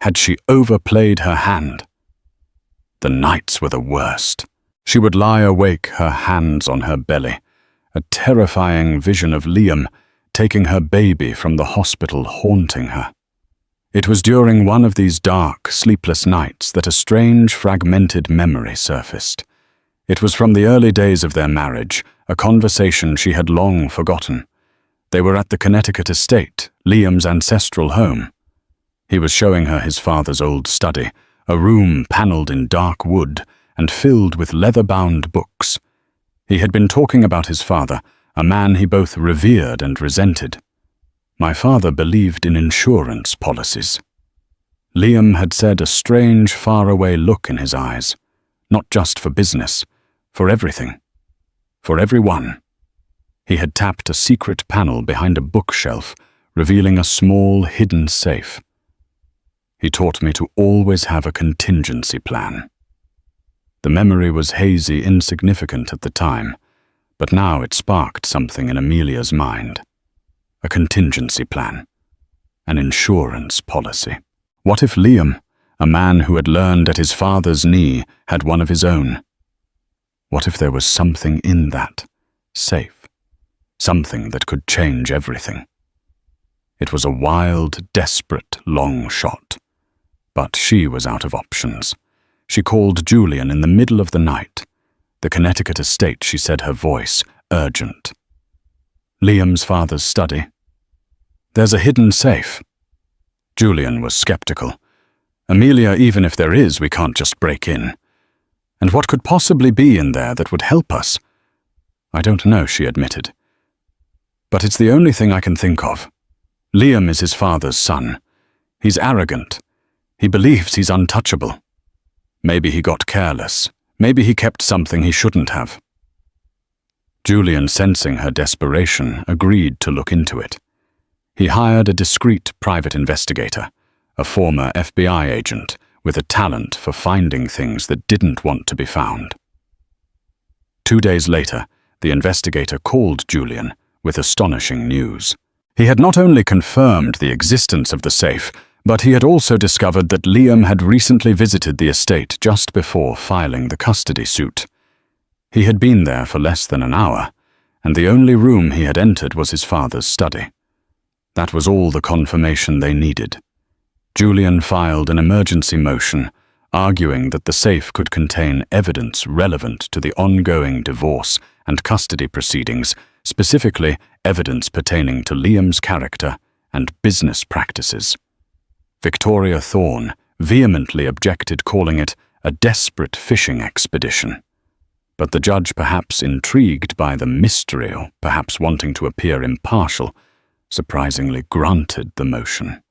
Had she overplayed her hand? The nights were the worst. She would lie awake, her hands on her belly, a terrifying vision of Liam taking her baby from the hospital haunting her. It was during one of these dark, sleepless nights that a strange, fragmented memory surfaced. It was from the early days of their marriage, a conversation she had long forgotten. They were at the Connecticut estate, Liam's ancestral home. He was showing her his father's old study, a room paneled in dark wood and filled with leather-bound books. He had been talking about his father, a man he both revered and resented. My father believed in insurance policies. Liam had said, a strange, faraway look in his eyes, not just for business, for everything, for everyone. He had tapped a secret panel behind a bookshelf, revealing a small, hidden safe. He taught me to always have a contingency plan. The memory was hazy, insignificant at the time, but now it sparked something in Amelia's mind. A contingency plan. An insurance policy. What if Liam, a man who had learned at his father's knee, had one of his own? What if there was something in that safe? Something that could change everything. It was a wild, desperate, long shot. But she was out of options. She called Julian in the middle of the night. The Connecticut estate, she said, her voice urgent. Liam's father's study. There's a hidden safe. Julian was skeptical. Amelia, even if there is, we can't just break in. And what could possibly be in there that would help us? I don't know, she admitted. But it's the only thing I can think of. Liam is his father's son. He's arrogant. He believes he's untouchable. Maybe he got careless. Maybe he kept something he shouldn't have. Julian, sensing her desperation, agreed to look into it. He hired a discreet private investigator, a former FBI agent with a talent for finding things that didn't want to be found. 2 days later, the investigator called Julian with astonishing news. He had not only confirmed the existence of the safe, but he had also discovered that Liam had recently visited the estate just before filing the custody suit. He had been there for less than an hour, and the only room he had entered was his father's study. That was all the confirmation they needed. Julian filed an emergency motion, arguing that the safe could contain evidence relevant to the ongoing divorce and custody proceedings, specifically evidence pertaining to Liam's character and business practices. Victoria Thorne vehemently objected, calling it a desperate fishing expedition. But the judge, perhaps intrigued by the mystery or perhaps wanting to appear impartial, surprisingly granted the motion.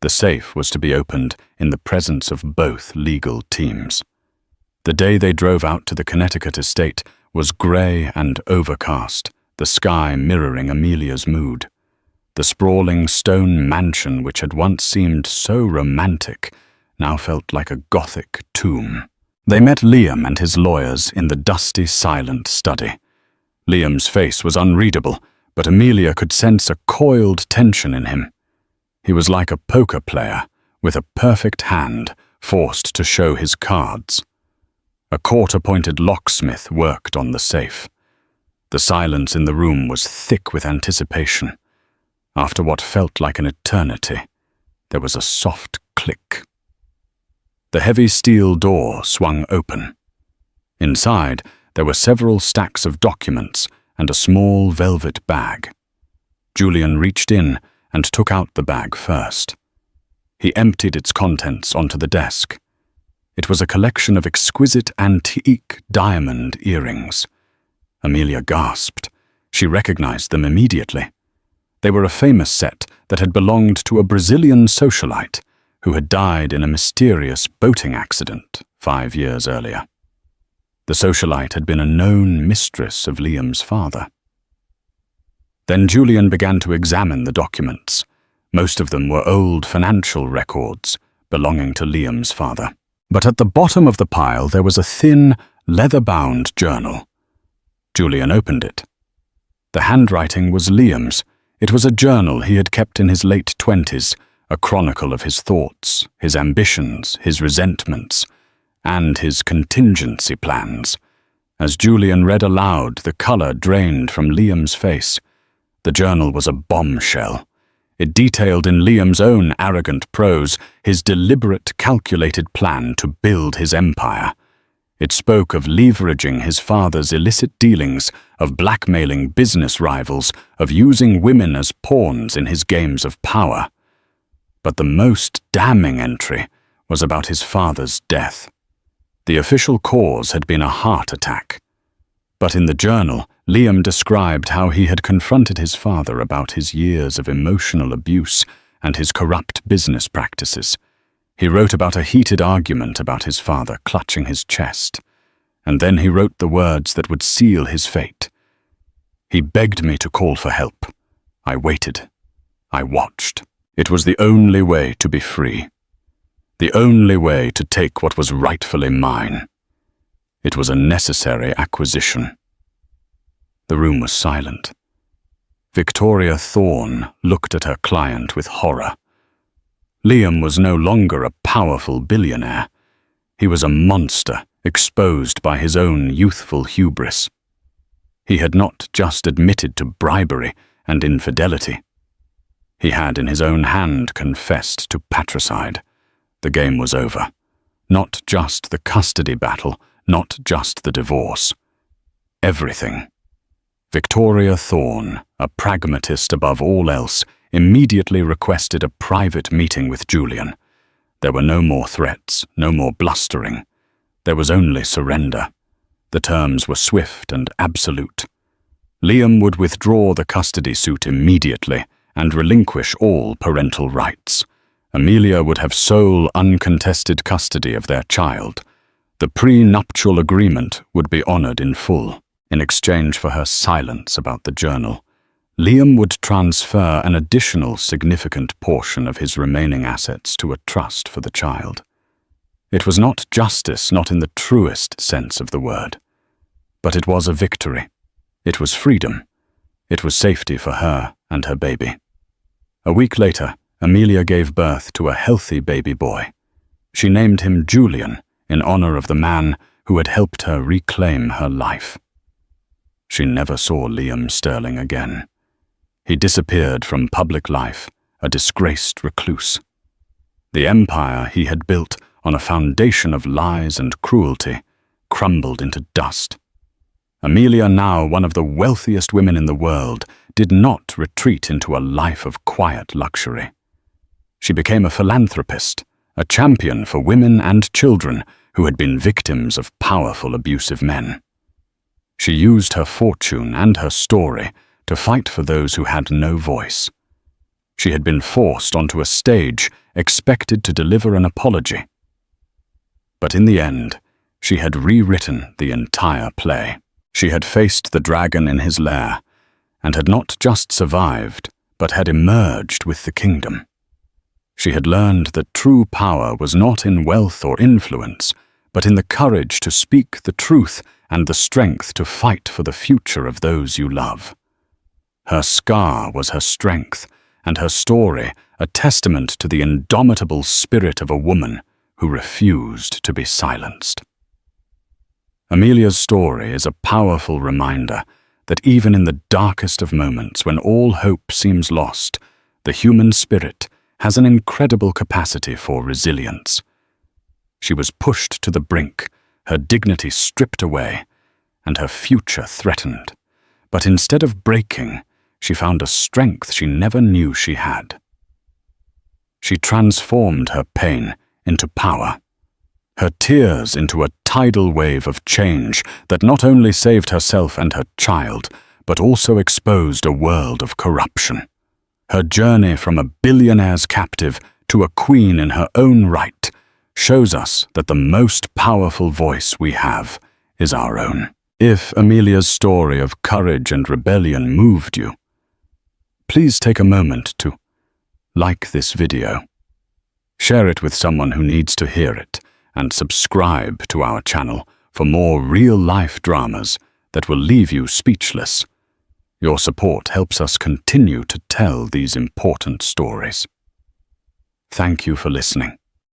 The safe was to be opened in the presence of both legal teams. The day they drove out to the Connecticut estate was grey and overcast, the sky mirroring Amelia's mood. The sprawling stone mansion, which had once seemed so romantic, now felt like a Gothic tomb. They met Liam and his lawyers in the dusty, silent study. Liam's face was unreadable, but Amelia could sense a coiled tension in him. He was like a poker player, with a perfect hand, forced to show his cards. A court-appointed locksmith worked on the safe. The silence in the room was thick with anticipation. After what felt like an eternity, there was a soft click. The heavy steel door swung open. Inside, there were several stacks of documents and a small velvet bag. Julian reached in and took out the bag first. He emptied its contents onto the desk. It was a collection of exquisite antique diamond earrings. Amelia gasped. She recognized them immediately. They were a famous set that had belonged to a Brazilian socialite who had died in a mysterious boating accident 5 years earlier. The socialite had been a known mistress of Liam's father. Then Julian began to examine the documents. Most of them were old financial records belonging to Liam's father. But at the bottom of the pile there was a thin, leather-bound journal. Julian opened it. The handwriting was Liam's. It was a journal he had kept in his late 20s, a chronicle of his thoughts, his ambitions, his resentments, and his contingency plans. As Julian read aloud, the color drained from Liam's face. The journal was a bombshell. It detailed in Liam's own arrogant prose his deliberate, calculated plan to build his empire. It spoke of leveraging his father's illicit dealings, of blackmailing business rivals, of using women as pawns in his games of power. But the most damning entry was about his father's death. The official cause had been a heart attack. But in the journal, Liam described how he had confronted his father about his years of emotional abuse and his corrupt business practices. He wrote about a heated argument about his father clutching his chest, and then he wrote the words that would seal his fate. He begged me to call for help. I waited. I watched. It was the only way to be free. The only way to take what was rightfully mine. It was a necessary acquisition. The room was silent. Victoria Thorne looked at her client with horror. Liam was no longer a powerful billionaire. He was a monster exposed by his own youthful hubris. He had not just admitted to bribery and infidelity. He had in his own hand confessed to patricide. The game was over. Not just the custody battle, not just the divorce. Everything. Victoria Thorne, a pragmatist above all else, immediately requested a private meeting with Julian. There were no more threats, no more blustering. There was only surrender. The terms were swift and absolute. Liam would withdraw the custody suit immediately and relinquish all parental rights. Amelia would have sole uncontested custody of their child. The prenuptial agreement would be honored in full. In exchange for her silence about the journal, Liam would transfer an additional significant portion of his remaining assets to a trust for the child. It was not justice, not in the truest sense of the word. But it was a victory. It was freedom. It was safety for her and her baby. A week later, Amelia gave birth to a healthy baby boy. She named him Julian in honor of the man who had helped her reclaim her life. She never saw Liam Sterling again. He disappeared from public life, a disgraced recluse. The empire he had built on a foundation of lies and cruelty, crumbled into dust. Amelia, now one of the wealthiest women in the world, did not retreat into a life of quiet luxury. She became a philanthropist, a champion for women and children who had been victims of powerful, abusive men. She used her fortune and her story to fight for those who had no voice. She had been forced onto a stage, expected to deliver an apology. But in the end, she had rewritten the entire play. She had faced the dragon in his lair, and had not just survived, but had emerged with the kingdom. She had learned that true power was not in wealth or influence, but in the courage to speak the truth and the strength to fight for the future of those you love. Her scar was her strength, and her story a testament to the indomitable spirit of a woman who refused to be silenced. Amelia's story is a powerful reminder that even in the darkest of moments, when all hope seems lost, the human spirit has an incredible capacity for resilience. She was pushed to the brink, her dignity stripped away, and her future threatened. But instead of breaking, she found a strength she never knew she had. She transformed her pain into power, her tears into a tidal wave of change that not only saved herself and her child, but also exposed a world of corruption. Her journey from a billionaire's captive to a queen in her own right shows us that the most powerful voice we have is our own. If Amelia's story of courage and rebellion moved you, please take a moment to like this video, share it with someone who needs to hear it, and subscribe to our channel for more real-life dramas that will leave you speechless. Your support helps us continue to tell these important stories. Thank you for listening.